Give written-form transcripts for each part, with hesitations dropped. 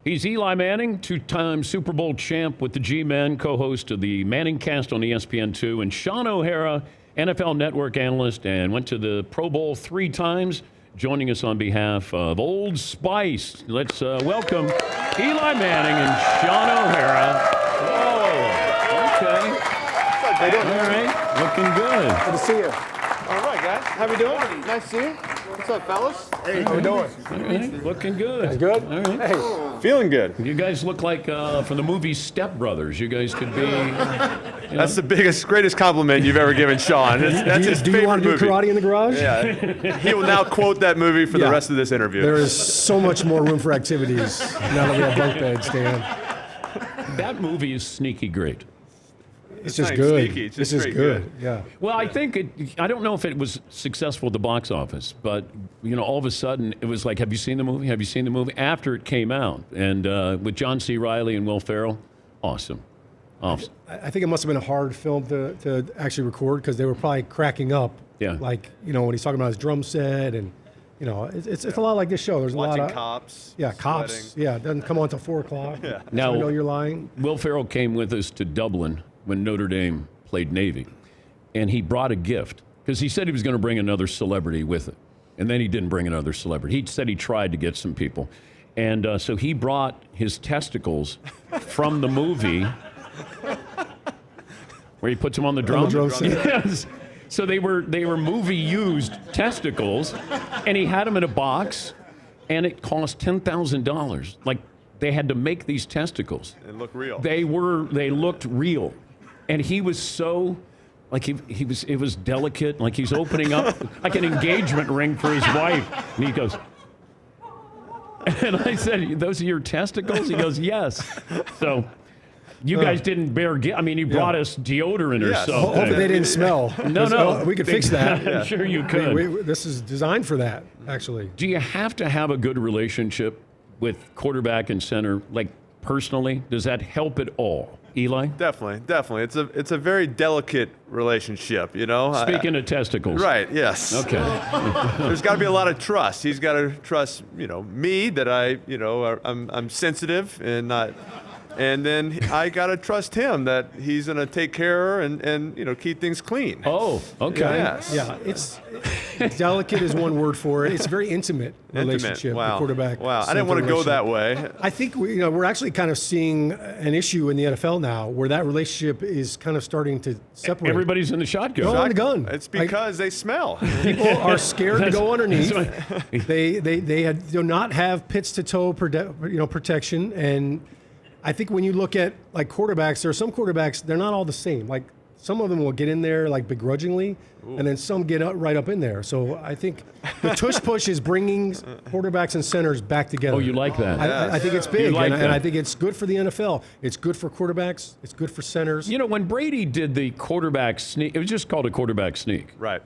He's Eli Manning, two-time Super Bowl champ with the G-Men, co-host of the Manning Cast on ESPN2, and Shaun O'Hara, NFL Network analyst, and went to the Pro Bowl 3 times, joining us on behalf of Old Spice. Let's welcome Eli Manning and Shaun O'Hara. Whoa, okay. What's up, Dave? All right, looking good. Good to see you. All right, guys. How we doing? Nice to see you. What's up, fellas? Hey, how we doing? All right, looking good. Good? All right. Hey, feeling good. You guys look like from the movie Step Brothers. You guys could be. That's the greatest compliment you've ever given Shaun. That's his Do favorite you want to do movie. karate in the garage? Yeah, he will now quote that movie for the rest of this interview. There is so much more room for activities now that we have bunk beds, Dan. That movie is sneaky great. It's just not good. sneaky, it's This just is straight good. Yeah. Well, I think I don't know if it was successful at the box office, but all of a sudden it was like, have you seen the movie? Have you seen the movie? After it came out, and with John C. Reilly and Will Ferrell, awesome. I think it must have been a hard film to actually record because they were probably cracking up. Yeah. Like, when he's talking about his drum set and, it's a lot like this show. There's a Watching lot of cops. Yeah, cops. sweating. Yeah, it doesn't come on till 4 o'clock. Yeah. Now, So I know you're lying. Will Ferrell came with us to Dublin when Notre Dame played Navy, and he brought a gift because he said he was going to bring another celebrity with it, and then he didn't bring another celebrity. He said he tried to get some people, and so he brought his testicles from the movie where he puts them on the drum. Yes. So they were movie used testicles, and he had them in a box, and it cost $10,000. Like, they had to make these testicles. And look real. They looked real. And he was so, like, it was delicate, like he's opening up like an engagement ring for his wife. And he goes, and I said, those are your testicles? He goes, yes. So you guys didn't bear gift. I mean, you brought us deodorant or Yes. something. Hopefully they didn't smell. No. We could fix that. I'm sure you could. This is designed for that, actually. Do you have to have a good relationship with quarterback and center, like personally? Does that help at all? Eli? Definitely. It's a very delicate relationship, Speaking of testicles. Right, yes. Okay. There's got to be a lot of trust. He's got to trust, me that I'm sensitive and not. And then I got to trust him that he's going to take care and keep things clean. Oh, okay. Yes. Yeah, it's delicate is one word for it. It's a very intimate relationship. Wow. The quarterback. Wow. I didn't want to go that way. I think we're actually kind of seeing an issue in the NFL now where that relationship is kind of starting to separate. Everybody's in the shotgun. Go on the gun. It's because they smell. People are scared to go underneath. They do not have pits to toe protection, and I think when you look at like quarterbacks, there are some quarterbacks, they're not all the same. Like some of them will get in there like begrudgingly, and then some get right up in there. So I think the tush push is bringing quarterbacks and centers back together. Oh, you like that? I think it's big, like and I think it's good for the NFL. It's good for quarterbacks. It's good for centers. When Brady did the quarterback sneak, it was just called a quarterback sneak. Right.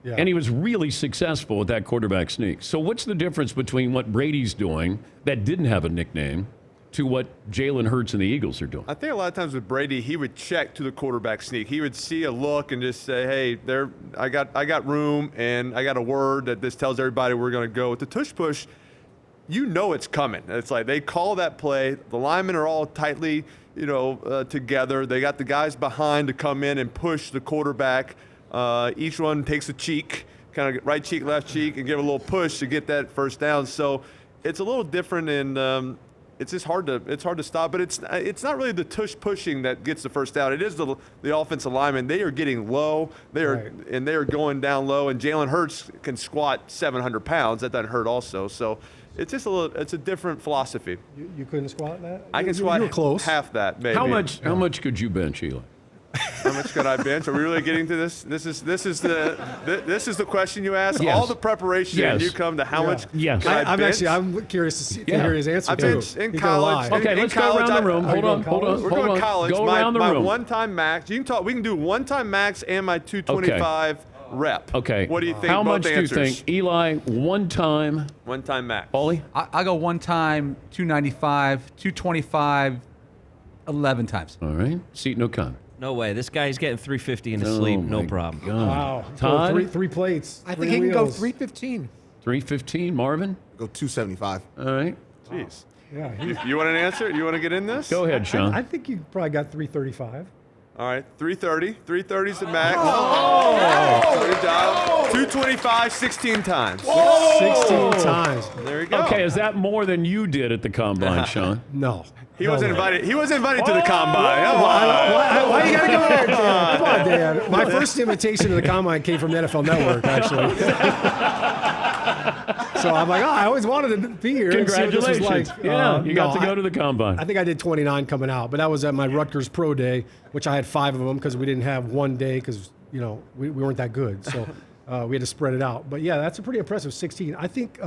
Yeah. And he was really successful with that quarterback sneak. So what's the difference between what Brady's doing that didn't have a nickname to what Jalen Hurts and the Eagles are doing? I think a lot of times with Brady, he would check to the quarterback sneak. He would see a look and just say, "Hey, I got room, and I got a word that this tells everybody we're going to go." With the tush push, it's coming. It's like they call that play. The linemen are all tightly, together. They got the guys behind to come in and push the quarterback. Each one takes a cheek, kind of right cheek, left cheek, and give a little push to get that first down. So it's a little different in. It's just hard to stop, but it's not really the tush pushing that gets the first down. It is the offensive linemen. They are getting low. They are going down low, and Jalen Hurts can squat 700 pounds. That doesn't hurt also. So it's just it's a different philosophy. You couldn't squat that? I can squat you were close. half that, maybe. How much could you bench, Eli? How much could I bench? Are we really getting to this? This is the question you ask. Yes. All the preparation, Yes. and you come to how much Yes. could I bench? I'm curious to hear his answer. I bench in college. Okay, in let's go college, around the room. Hold on. We're going college. Go my around the room. one-time max. You can talk. We can do one-time max and my 225 rep. Okay. What do you think? How both much answers? do you think, Eli? One time. One-time max. Paulie? I go one time, 295, 225, 11 times. All right. Seton O'Connor. No way. This guy's getting 350 in his sleep. No problem. God. Wow. Todd? So three plates. I three think he can go wheels. 315. 315. Marvin? Go 275. All right. Jeez. Yeah, You want an answer? You want to get in this? Go ahead, Shaun. I think you probably got 335. All right, 330. 330 is the max. Oh! Good job. 225, 16 times. 16 times. There you go. Okay, is that more than you did at the combine, Shaun? No. He wasn't invited. He wasn't invited to the combine. Come on. Why you gotta go there, Dan? Come on, Dan. My first invitation to the combine came from the NFL Network, actually. So I'm like, I always wanted to be here. and see what this was Congratulations. like. Yeah, you got no, to go to the combine. I think I did 29 coming out, but that was at my Rutgers Pro Day, which I had 5 of them because we didn't have one day because we weren't that good, so we had to spread it out. But yeah, that's a pretty impressive 16. I think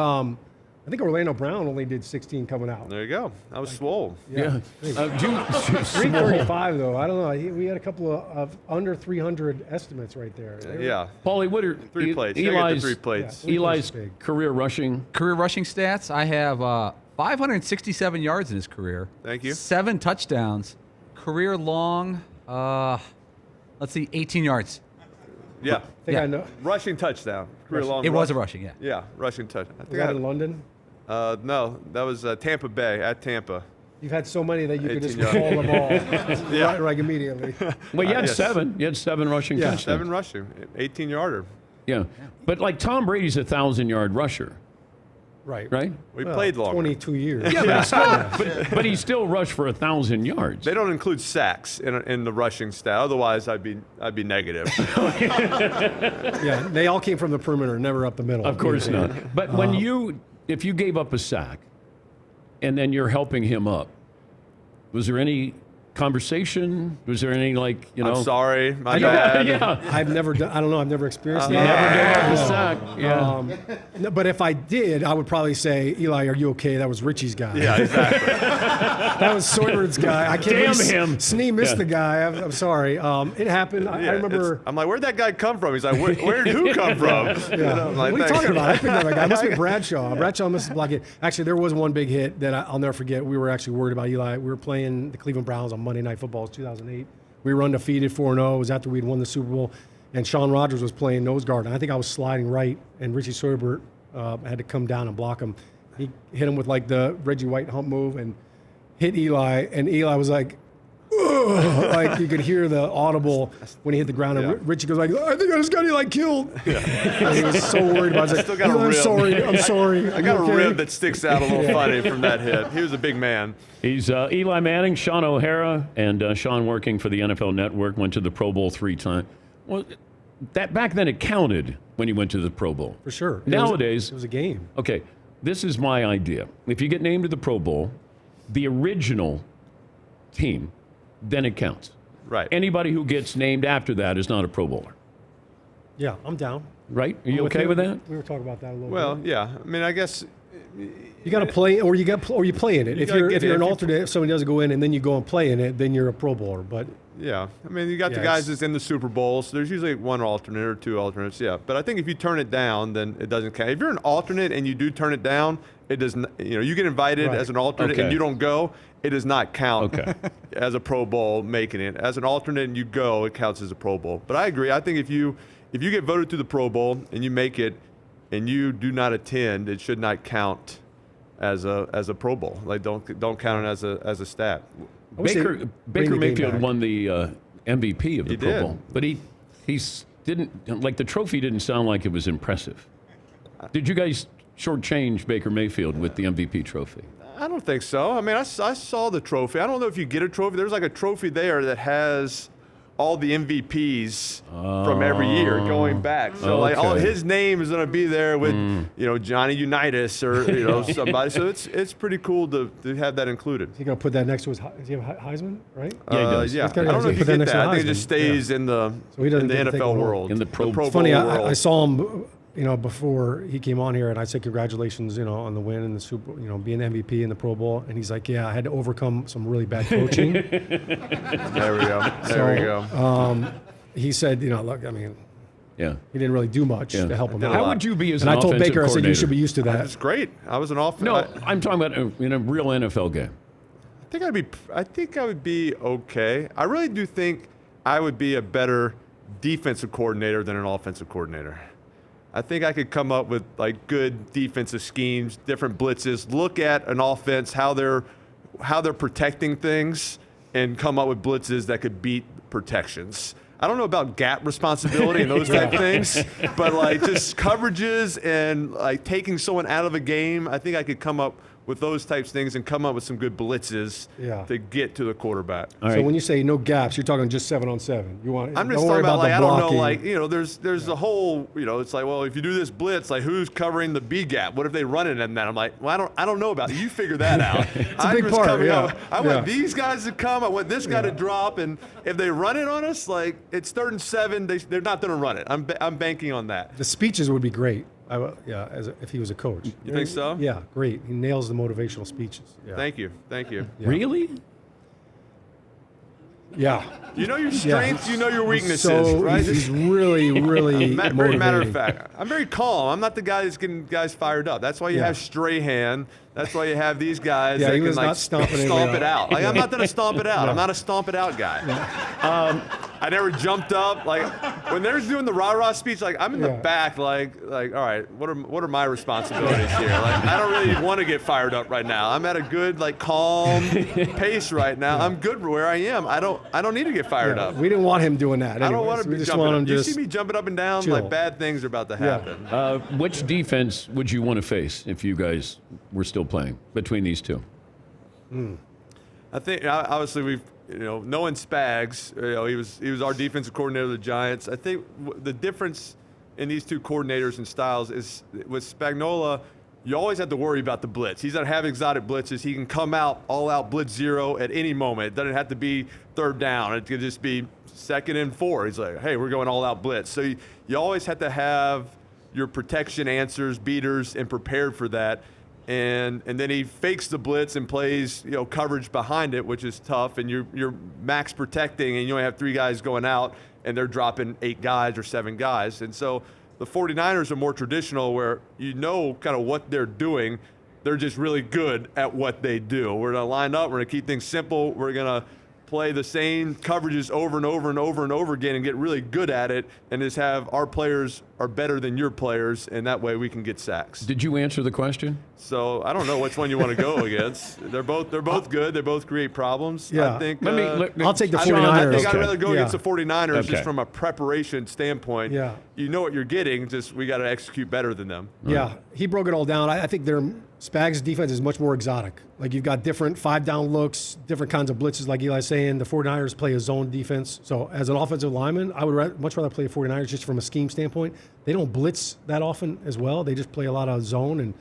Orlando Brown only did 16 coming out. There you go. I was swole. Yeah. 335 though. I don't know. We had a couple of under 300 estimates right there. Yeah. Paulie, what are 3 plates. You gotta get the 3 plates. Eli's career rushing? Career rushing stats, I have 567 yards in his career. Thank you. 7 touchdowns. Career long, let's see, 18 yards. Yeah. I think I know. Rushing touchdown. Career long. It was a rushing, yeah. Yeah, rushing touchdown. I Was think that in London? no, that was Tampa Bay, at Tampa. You've had so many that you could just 18 recall them all Yeah. right immediately. Well, you had Yes. 7. You had 7 rushing touchdowns. 7 rushing, 18-yarder. Yeah. But like Tom Brady's a 1,000-yard rusher, Right. right? We played longer. 22 years. Yeah, but he still rushed for 1,000 yards. They don't include sacks in the rushing stat. Otherwise, I'd be negative. Yeah, they all came from the perimeter, never up the middle. Of course not. But if you gave up a sack and then you're helping him up, was there any conversation? Was there any I'm sorry, my bad. Yeah. I've never done. I don't know. I've never experienced Never that. gave up a sack. Yeah. No, but if I did, I would probably say, Eli, are you okay? That was Richie's guy. Yeah, exactly. That was Soybert's guy. I can't Damn believe him. Snee missed the guy. I'm sorry. It happened. I Yeah, remember. I'm like, where'd that guy come from? He's like, where did who come from? Yeah. I'm like, What are you "Thanks." talking about? I picked up that guy. It must be Bradshaw. Bradshaw must have blocked it. Actually, there was one big hit that I'll never forget. We were actually worried about Eli. We were playing the Cleveland Browns on Monday Night Football. It was 2008. We were undefeated 4-0. It was after we'd won the Super Bowl. And Shaun Rogers was playing nose guard. And I think I was sliding right, and Richie Soybert had to come down and block him. He hit him with like the Reggie White hump move and hit Eli. And Eli was like, ugh, like you could hear the audible when he hit the ground. Yeah. And Richie goes like, I think I just got Eli killed. And he was so worried about it. He's Still like, got a "Eli, I'm rib." sorry. I'm sorry. I got You a okay?" rib that sticks out a little funny from that hit. He was a big man. He's Eli Manning, Shaun O'Hara, and Shaun working for the NFL Network, went to the Pro Bowl 3 times. Well, that back then it counted when you went to the Pro Bowl. For sure. Nowadays, It was a game. okay, this is my idea. If you get named to the Pro Bowl, the original team, then it counts. Right. Anybody who gets named after that is not a Pro Bowler, Yeah, I'm down. right? Are you okay with that? We were talking about that a little Well, bit. yeah. I mean, I guess You got to play, or you play in it. If gotta you're get if you're in. an If you- alternate, if somebody doesn't go in and then you go and play in it, then you're a Pro Bowler. But yeah. I mean, you got the Yeah, guys it's- that's in the Super Bowl, so there's usually one alternate or 2 alternates. Yeah. But I think if you turn it down, then it doesn't count. If you're an alternate and you do turn it down, it does not, you get invited Right. as an alternate Okay. and you don't go, it does not count Okay. as a Pro Bowl making it. As an alternate and you go, it counts as a Pro Bowl. But I agree. I think if you get voted to the Pro Bowl and you make it and you do not attend, it should not count as a Pro Bowl. Like don't count it as a stat. I wish they Baker bring Baker the game Mayfield back. won the MVP of the He Pro did. Bowl, but he didn't like the trophy. Didn't sound like it was impressive. Did you guys shortchange Baker Mayfield with the MVP trophy? I don't think so. I mean, I saw the trophy. I don't know if you get a trophy. There's like a trophy there that has all the MVPs from every year going back. So like all Okay. his name is going to be there with Johnny Unitas or somebody. So it's pretty cool to have that included. He's going to put that next to his. Does he have Heisman? Right. Yeah, he does. Yeah. I He's gotta- don't know if you put that get next to that. I think it Heisman. just stays in the So he doesn't in the get to take NFL it home. world. In the Pro Bowl Funny, world. I saw him, before he came on here, and I said congratulations, on the win and the Super, being MVP in the Pro Bowl, and he's like, yeah, I had to overcome some really bad coaching. There we go. There we go. He said, look, I mean, Yeah. he didn't really do much Yeah. to help him Did a out. How lot. would you be as And an I told offensive Baker, I said, you coordinator? should be used to that. It's great. I was an off. No, I'm talking about in a real NFL game. I think I would be okay. I really do think I would be a better defensive coordinator than an offensive coordinator. I think I could come up with like good defensive schemes, different blitzes, look at an offense, how they're protecting things, and come up with blitzes that could beat protections. I don't know about gap responsibility and those type things, but like just coverages and like taking someone out of a game, I think I could come up with those types of things and come up with some good blitzes to get to the quarterback. So when you say no gaps, you're talking just 7-on-7. You want? I'm just don't talking worry about like the I don't blocking. know, like there's a whole it's like, well, if you do this blitz, like who's covering the B gap? What if they run it in that? I'm like, well, I don't know about it. You figure that out. It's a big part. I want these guys to come. I want this guy to drop, and if they run it on us, like it's 3rd and 7, they're not going to run it. I'm banking on that. The speeches would be great. If he was a coach. You think so? Yeah, great. He nails the motivational speeches. Yeah. Thank you. Yeah. Really? Yeah. You know your strengths, you know your weaknesses, So right? he's really, really Very motivating. matter of fact, I'm very calm. I'm not the guy that's getting guys fired up. That's why you have Strahan. That's why you have these guys that he can was like not stomping stomp anybody it out. Like I'm not gonna stomp it out. I'm not a stomp it out guy. I never jumped up. Like when they're doing the rah-rah speech, like I'm in the back, like all right, what are my responsibilities here? Like I don't really want to get fired up right now. I'm at a good like calm pace right now. I'm good where I am. I don't need to get fired up. We didn't want him doing that. I don't want to We be just jumping want up. him You just see me jumping up and down, chill. like bad things are about to happen. Which defense would you want to face if you guys were still playing between these two? I think obviously we've knowing Spags, he was our defensive coordinator of the Giants. I think the difference in these two coordinators and styles is with Spagnuolo, you always have to worry about the blitz. He's going to have exotic blitzes. He can come out all out blitz 0 at any moment. It doesn't have to be 3rd down. It could just be 2nd and 4. He's like, hey, we're going all out blitz. So you always have to have your protection answers, beaters, and prepared for that. And then he fakes the blitz and plays coverage behind it, which is tough. And you're max protecting, and you only have 3 guys going out, and they're dropping 8 guys or 7 guys. And so the 49ers are more traditional, where kind of what they're doing. They're just really good at what they do. We're going to line up. We're going to keep things simple. We're going to play the same coverages over and over and over and over again and get really good at it, and just have our players are better than your players, and that way we can get sacks. Did you answer the question? So I don't know which one you want to go against. They're both good. They both create problems. Yeah. I think. I'll take the 49ers. I think I'd Okay. rather go against the 49ers Okay. just from a preparation standpoint. Yeah. You know what you're getting. Just we got to execute better than them. Yeah, he broke it all down. I think Spags' defense is much more exotic. Like you've got different 5-down looks, different kinds of blitzes, like Eli's saying. The 49ers play a zone defense. So as an offensive lineman, I would much rather play the 49ers just from a scheme standpoint. They don't blitz that often as well. They just play a lot of zone, and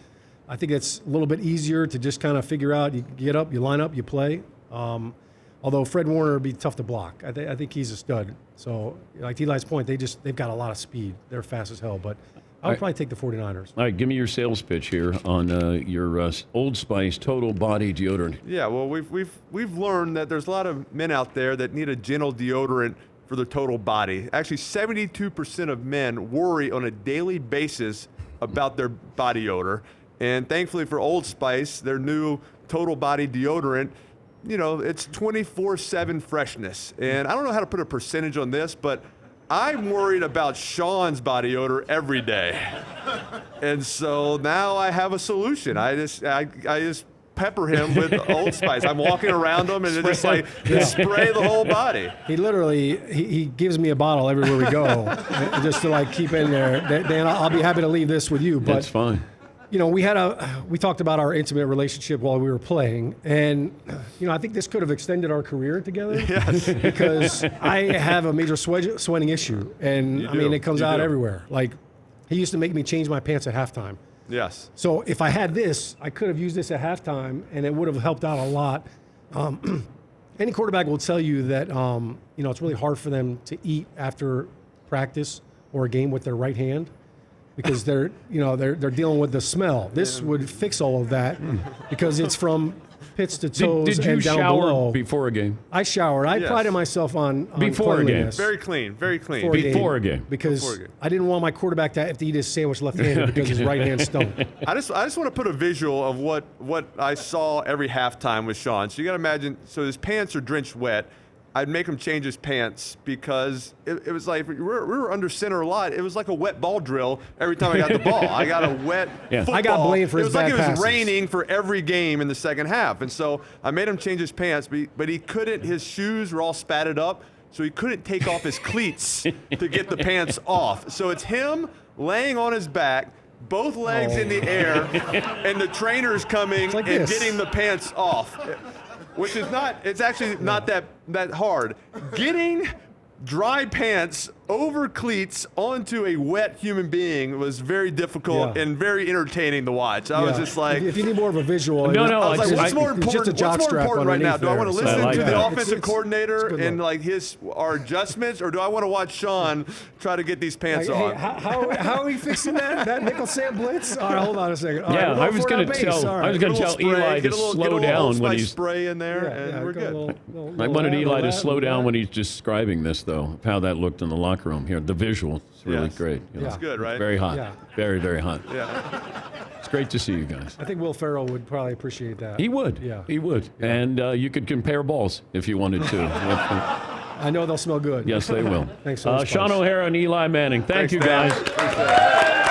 I think it's a little bit easier to just kind of figure out. You get up, you line up, you play. Although Fred Warner would be tough to block. I think he's a stud. So like to Eli's point, they've got a lot of speed. They're fast as hell, but I would probably take the 49ers. All right, give me your sales pitch here on your Old Spice Total Body Deodorant. Yeah, well, we've learned that there's a lot of men out there that need a gentle deodorant for their total body. Actually, 72% of men worry on a daily basis about their body odor. And thankfully for Old Spice, their new Total Body Deodorant, it's 24/7 freshness. And I don't know how to put a percentage on this, but I'm worried about Shaun's body odor every day. And so now I have a solution. I just pepper him with Old Spice. I'm walking around him and it's just like spray the whole body. He literally he gives me a bottle everywhere we go, just to like keep in there. Dan, I'll be happy to leave this with you. But That's fine. we talked about our intimate relationship while we were playing, and I think this could have extended our career together. Yes. Because I have a major sweating issue, and it comes out everywhere. Like he used to make me change my pants at halftime. Yes. So if I had this, I could have used this at halftime, and it would have helped out a lot. Any quarterback will tell you that it's really hard for them to eat after practice or a game with their right hand, because they're dealing with the smell. This would fix all of that because it's from pits to toes Did you and down shower below. before a game? I showered. I Yes. prided myself on Before a game. cleanliness. Very clean, very clean. Before a game. Because Before a game. I didn't want my quarterback to have to eat his sandwich left-handed because his right hand stunk. I just want to put a visual of what I saw every halftime with Shaun. So you got to imagine, so his pants are drenched wet, I'd make him change his pants because it was like we were under center a lot. It was like a wet ball drill every time I got the ball. I got a wet football. I got blamed for his bad It was like passes. it was raining for every game in the second half. And so I made him change his pants, but he couldn't. His shoes were all spatted up, so he couldn't take off his cleats to get the pants off. So it's him laying on his back, both legs in the air, and the trainer's coming like and this. getting the pants off. Which is it's actually not that hard. Getting dry pants over cleats onto a wet human being was very difficult Yeah. and very entertaining to watch. I was Yeah. just like, if you need more of a visual, No, no, I was like, It's what's more it's just a important? jock What's more strap important right now? underneath Do I want to there, listen I like to that. the offensive It's coordinator good and look. like our adjustments, or do I want to watch Shaun try to get these pants Hey, on? how are we fixing that nickel Sam blitz? All right, hold on a second. All Yeah, right, I was going going to to tell. I was going to tell Eli to slow down when he's. spray in there, and we're good. I wanted Eli to slow down when he's describing this, though, of how that looked in the locker room here. The visual is really Yes. great. You know. Yeah. It's good, right? Very hot. Yeah. Very, very hot. Yeah. It's great to see you guys. I think Will Ferrell would probably appreciate that. He would. Yeah. He would. And you could compare balls if you wanted to. I know they'll smell good. Yes, they will. Thanks so much, Shaun Pops. O'Hara and Eli Manning. Thank Thanks, you, Dan. guys. Appreciate it.